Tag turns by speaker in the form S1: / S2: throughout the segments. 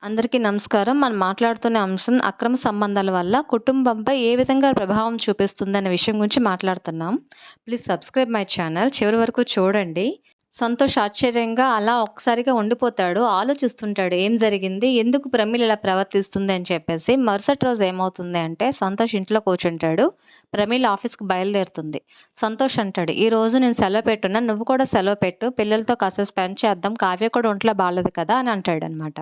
S1: అందరికీ నమస్కారం. మనం మాట్లాడుతున్న అంశం అక్రమ సంబంధాల వల్ల కుటుంబంపై ఏ విధంగా ప్రభావం చూపిస్తుందనే విషయం గురించి మాట్లాడుతున్నాం. Please subscribe my channel. చివరి వరకు చూడండి. సంతోష్ ఆశ్చర్యంగా అలా ఒక్కసారిగా ఉండిపోతాడు. ఆలోచిస్తుంటాడు. ఏం జరిగింది? ఎందుకు ప్రమీల ఇలా ప్రవర్తిస్తుంది అని చెప్పేసి. మరుసటి రోజు ఏమవుతుంది అంటే సంతోష్ ఇంట్లో కూర్చుంటాడు. ప్రమీల ఆఫీస్‌కి బయలుదేరుతుంది. సంతోష్ అంటాడు, "ఈరోజు నేను సెలవు పెట్టున్నా. నువ్వు కూడా సెలవు పెట్టు. పిల్లలతో కాసేపు స్పెండ్ చేద్దాం. కావ్య కూడా ఒంట్లో బాలేదు కదా!" అని అంటాడనమాట.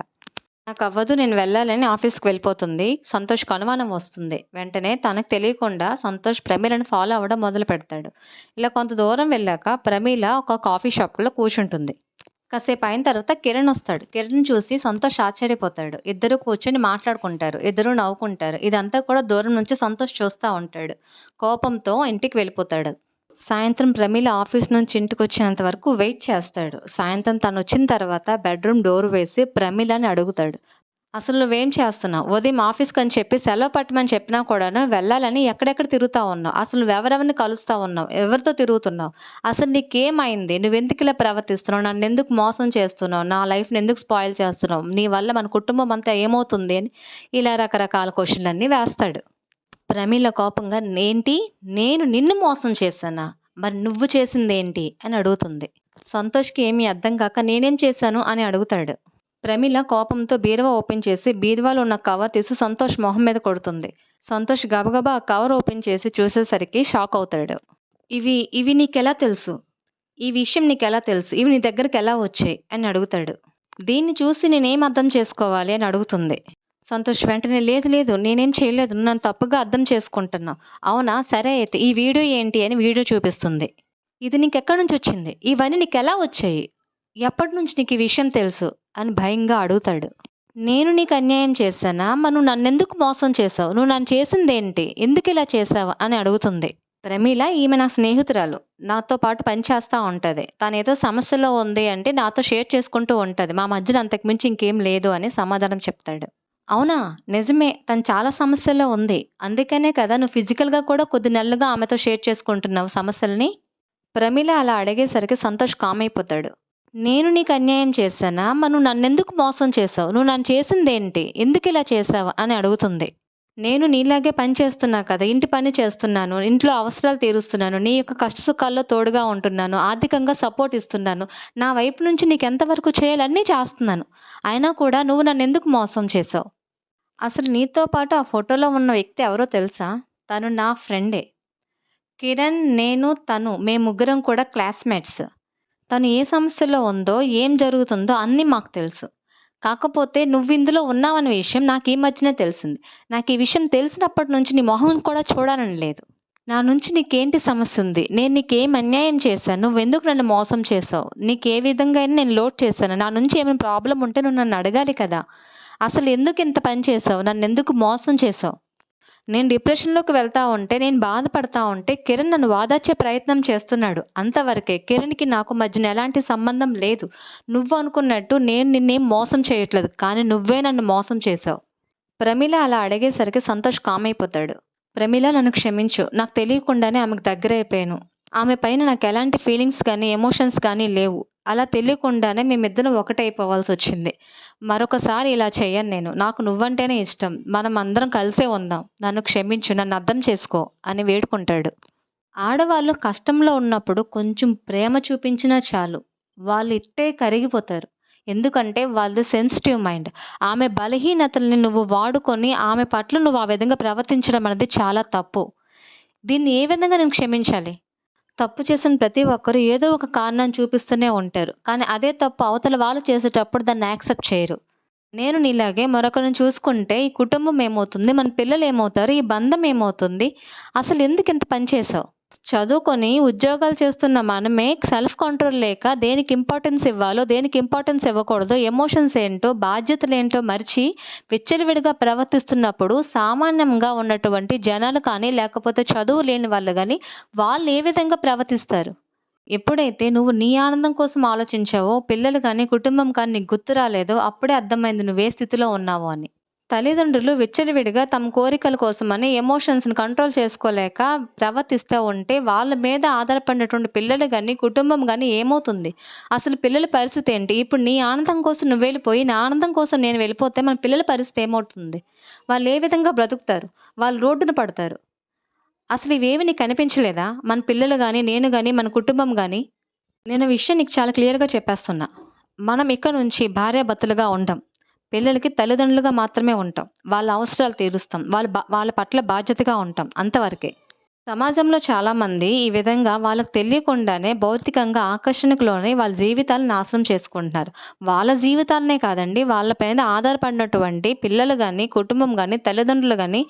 S1: నాకవ్వదు. నేను వెళ్ళాలని ఆఫీస్‌కి వెళ్ళిపోతుంది. సంతోష్‌కి అనుమానం వస్తుంది. వెంటనే తనకు తెలియకుండా సంతోష్ ప్రమీలని ఫాలో అవ్వడం మొదలుపెడతాడు. ఇలా కొంత దూరం వెళ్ళాక ప్రమీల ఒక కాఫీ షాప్‌లో కూర్చుంటుంది. కాసేపు అయిన తర్వాత కిరణ్ వస్తాడు. కిరణ్ చూసి సంతోష్ ఆశ్చర్యపోతాడు. ఇద్దరు కూర్చొని మాట్లాడుకుంటారు. ఇద్దరు నవ్వుకుంటారు. ఇదంతా కూడా దూరం నుంచి సంతోష్ చూస్తా ఉంటాడు. కోపంతో ఇంటికి వెళ్ళిపోతాడు. సాయంత్రం ప్రమీల ఆఫీస్ నుంచి ఇంటికొచ్చేంత వరకు వెయిట్ చేస్తాడు. సాయంత్రం తనొచ్చిన తర్వాత బెడ్‌రూమ్ డోర్ వేసి ప్రమీలని అడుగుతాడు. "అసలు నువ్వేం చేస్తున్నావు? ఉదయం ఆఫీస్‌కని చెప్పి సెలవు పెట్టమని చెప్పినా కూడాను వెళ్ళాలని ఎక్కడెక్కడ తిరుగుతా ఉన్నావు? అసలు నువ్వెవరెవరిని కలుస్తా ఉన్నావు? ఎవరితో తిరుగుతున్నావు? అసలు నీకేమైంది? నువ్వెందుకిలా ప్రవర్తిస్తున్నావు? నన్నెందుకు మోసం చేస్తున్నావు? నా లైఫ్‌ని ఎందుకు స్పాయిల్ చేస్తున్నావు? నీ వల్ల మన కుటుంబం అంతా ఏమవుతుంది?" అని ఇలా రకరకాల క్వెషన్‌లన్నీ వేస్తాడు. ప్రమీల కోపంగా "ఏంటి? నేను నిన్ను మోసం చేశానా? మరి నువ్వు చేసిందేంటి?" అని అడుగుతుంది. సంతోష్‌కి ఏమీ అర్థం కాక "నేనేం చేశాను?" అని అడుగుతాడు. ప్రమీల కోపంతో బీరువా ఓపెన్ చేసి బీరువాలో ఉన్న కవర్ తీసి సంతోష్ మొహం మీద కొడుతుంది. సంతోష్ గబగబా ఆ కవర్ ఓపెన్ చేసి చూసేసరికి షాక్ అవుతాడు. "ఇవి ఇవి నీకెలా తెలుసు? ఈ విషయం నీకెలా తెలుసు? ఇవి నీ దగ్గరకెలా వచ్చాయి?" అని అడుగుతాడు. దీన్ని చూసి నేనేం అర్థం చేసుకోవాలి అని అడుగుతుంది. సంతోష్ వెంటనే "లేదు లేదు నేనేం చేయలేదు. నువ్వు నన్ను తప్పుగా అర్థం చేసుకుంటున్నావు. అవునా? సరే అయితే ఈ వీడియో ఏంటి?" అని వీడియో చూపిస్తుంది. "ఇది నీకెక్కడి నుంచొచ్చింది? ఇవన్నీ నీకెలా వచ్చాయి? ఎప్పటినుంచి నీకు ఈ విషయం తెలుసు?" అని భయంగా అడుగుతాడు. "నేను నీకు అన్యాయం చేశానా? మరి నువ్వు నన్నెందుకు మోసం చేశావు? నువ్వు నన్ను చేసిందేంటి? ఎందుకిలా చేశావు?" అని అడుగుతుంది. ప్రమీల ఈమె నా స్నేహితురాలు. నాతో పాటు పని చేస్తా ఉంటది. తనేదో సమస్యలో ఉంది అంటే నాతో షేర్ చేసుకుంటూ ఉంటది. మా మధ్యన అంతకు మించి ఇంకేం లేదు అని సమాధానం చెప్తాడు. "అవునా? నిజమే. తను చాలా సమస్యల్లో ఉంది. అందుకనే కదా నువ్వు ఫిజికల్‌గా కూడా కొద్ది నెలలుగా ఆమెతో షేర్ చేసుకుంటున్నావు సమస్యలని?" ప్రమీల అలా అడిగేసరికి సంతోష్ కామ్ అయిపోతాడు. "నేను నీకు అన్యాయం చేశానా? మరి నువ్వు నన్నెందుకు మోసం చేశావు? నువ్వు నన్ను చేసిందేంటి? ఎందుకిలా చేశావు?" అని అడుగుతుంది. "నేను నీలాగే పని చేస్తున్నా కదా! ఇంటి పని చేస్తున్నాను. ఇంట్లో అవసరాలు తీరుస్తున్నాను. నీ యొక్క కష్ట సుఖాల్లో తోడుగా ఉంటున్నాను. ఆర్థికంగా సపోర్ట్ ఇస్తున్నాను. నా వైపు నుంచి నీకెంత వరకు చేయాలో అన్నీ చేస్తున్నాను. అయినా కూడా నువ్వు నన్నెందుకు మోసం చేశావు? అసలు నీతో పాటు ఆ ఫోటోలో ఉన్న వ్యక్తి ఎవరో తెలుసా? తను నా ఫ్రెండే. కిరణ్, నేను, తను మేము ముగ్గురం కూడా క్లాస్‌మేట్స్. తను ఏ సమస్యలో ఉందో, ఏం జరుగుతుందో అన్నీ మాకు తెలుసు. కాకపోతే నువ్విందులో ఉన్నావన్న విషయం నాకు ఈ మధ్యనే తెలిసింది. నాకు ఈ విషయం తెలిసినప్పటి నుంచి నీ మొహం కూడా చూడాలని లేదు. నా నుంచి నీకేంటి సమస్యుంది? నేను నీకేం అన్యాయం చేశాను? నువ్వెందుకు నన్ను మోసం చేశావు? నీకే విధంగా అయినా నేను లోటు చేశానా? నా నుంచి ఏమైనా ప్రాబ్లమ్ ఉంటే నువ్వు నన్ను అడగాలి కదా! అసలెందుకింత పని చేశావు? నన్నెందుకు మోసం చేశావు? నేను డిప్రెషన్‌లోకి వెళ్తా ఉంటే, నేను బాధపడతా ఉంటే కిరణ్ నన్ను ఓదార్చే ప్రయత్నం చేస్తున్నాడు. అంతవరకే. కిరణ్‌కి నాకు మధ్యన ఎలాంటి సంబంధం లేదు. నువ్వు అనుకున్నట్టు నేను నిన్నేం మోసం చేయట్లేదు. కానీ నువ్వే నన్ను మోసం చేశావు." ప్రమీల అలా అడిగేసరికి సంతోష్ కామ్ అయిపోతాడు. "ప్రమీల నన్ను క్షమించు. నాకు తెలియకుండానే ఆమెకు దగ్గరైపోయాను. ఆమె పైన నాకెలాంటి ఫీలింగ్స్ కానీ, ఎమోషన్స్ కానీ లేవు. అలా తెలియకుండానే మేమిద్దరం ఒకటైపోవాల్సొచ్చింది. మరొకసారి ఇలా చెయ్యను నేను. నాకు నువ్వంటేనే ఇష్టం. మనం అందరం కలిసే ఉందాం. నన్ను క్షమించు. నన్ను అర్థం చేసుకో" అని వేడుకుంటాడు. ఆడవాళ్ళు కష్టంలో ఉన్నప్పుడు కొంచెం ప్రేమ చూపించినా చాలు. వాళ్ళు ఇట్టే కరిగిపోతారు. ఎందుకంటే వాళ్ళది సెన్సిటివ్ మైండ్. ఆమె బలహీనతల్ని నువ్వు వాడుకొని ఆమె పట్ల నువ్వు ఆ విధంగా ప్రవర్తించడం అనేది చాలా తప్పు. దీన్ని ఏ విధంగా నేను క్షమించాలి? తప్పు చేసిన ప్రతి ఒక్కరు ఏదో ఒక కారణాన్ని చూపిస్తూనే ఉంటారు. కానీ అదే తప్పు అవతల వాళ్ళు చేసేటప్పుడు దాన్ని యాక్సెప్ట్ చేయరు. నేను నీలాగే మరొకరిని చూసుకుంటే ఈ కుటుంబం ఏమవుతుంది? మన పిల్లలేమవుతారు? ఈ బంధం ఏమవుతుంది? అసలెందుకింత పని చేశావు? చదువుకొని ఉద్యోగాలు చేస్తున్న మనమే సెల్ఫ్ కంట్రోల్ లేక దేనికి ఇంపార్టెన్స్ ఇవ్వాలో, దేనికి ఇంపార్టెన్స్ ఇవ్వకూడదో, ఎమోషన్స్ ఏంటో, బాధ్యతలేంటో మరిచి విచ్చలవిడిగా ప్రవర్తిస్తున్నప్పుడు సామాన్యంగా ఉన్నటువంటి జనాలు కానీ, లేకపోతే చదువు లేని వాళ్ళు గాని, వాళ్ళు ఏ విధంగా ప్రవర్తిస్తారు? ఎప్పుడైతే నువ్వు నీ ఆనందం కోసం ఆలోచించావో, పిల్లలు కానీ, కుటుంబం కానీ నీకు గుర్తు రాలేదో అప్పుడే అర్థమైంది నువ్వే స్థితిలో ఉన్నావో అని. తల్లిదండ్రులు విచ్చలవిడిగా తమ కోరికల కోసమని ఎమోషన్స్‌ని కంట్రోల్ చేసుకోలేక ప్రవర్తిస్తా ఉంటే, వాళ్ళ మీద ఆధారపడినటువంటి పిల్లలు గాని, కుటుంబం గాని ఏమవుతుంది? అసలు పిల్లల పరిస్థితి ఏంటి? ఇప్పుడు నీ ఆనందం కోసం నువ్వు వెళ్ళిపోయి, నా ఆనందం కోసం నేను వెళ్ళిపోతే మన పిల్లల పరిస్థితి ఏమవుతుంది? వాళ్ళు ఏ విధంగా బ్రతుకుతారు? వాళ్ళు రోడ్డున పడతారు. అసలు ఇవేవి నీకు కనిపించలేదా? మన పిల్లలు గాని, నేను గాని, మన కుటుంబం గాని? నేను ఈ విషయం నీకు చాలా క్లియర్‌గా చెప్పేస్తున్నా. మనం ఇక నుంచి భార్యాభర్తలుగా ఉండం. పిల్లలకి తల్లిదండ్రులుగా మాత్రమే ఉంటాం. వాళ్ళ అవసరాలు తీరుస్తాం. వాళ్ళ పట్ల బాధ్యతగా ఉంటాం. అంతవరకే. సమాజంలో చాలామంది ఈ విధంగా వాళ్ళకి తెలియకుండానే భౌతికంగా ఆకర్షణకు లోనై వాళ్ళ జీవితాలను నాశనం చేసుకుంటున్నారు. వాళ్ళ జీవితాలనే కాదండి, వాళ్ళ పైన ఆధారపడినటువంటి పిల్లలు గాని, కుటుంబం గాని, తల్లిదండ్రులు గాని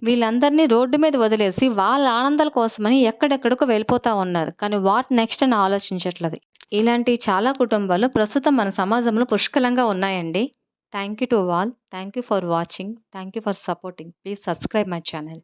S1: వీళ్ళందరినీ రోడ్డు మీద వదిలేసి వాళ్ళ ఆనందాల కోసమని ఎక్కడెక్కడికో వెళ్ళిపోతా ఉన్నారు. కానీ వాట్ నెక్స్ట్ అని ఆలోచించట్లేదు. ఇలాంటి చాలా కుటుంబాలు ప్రస్తుతం మన సమాజంలో పుష్కలంగా ఉన్నాయండి. Thank you to all. Thank you for watching. Thank you for supporting. Please subscribe my channel.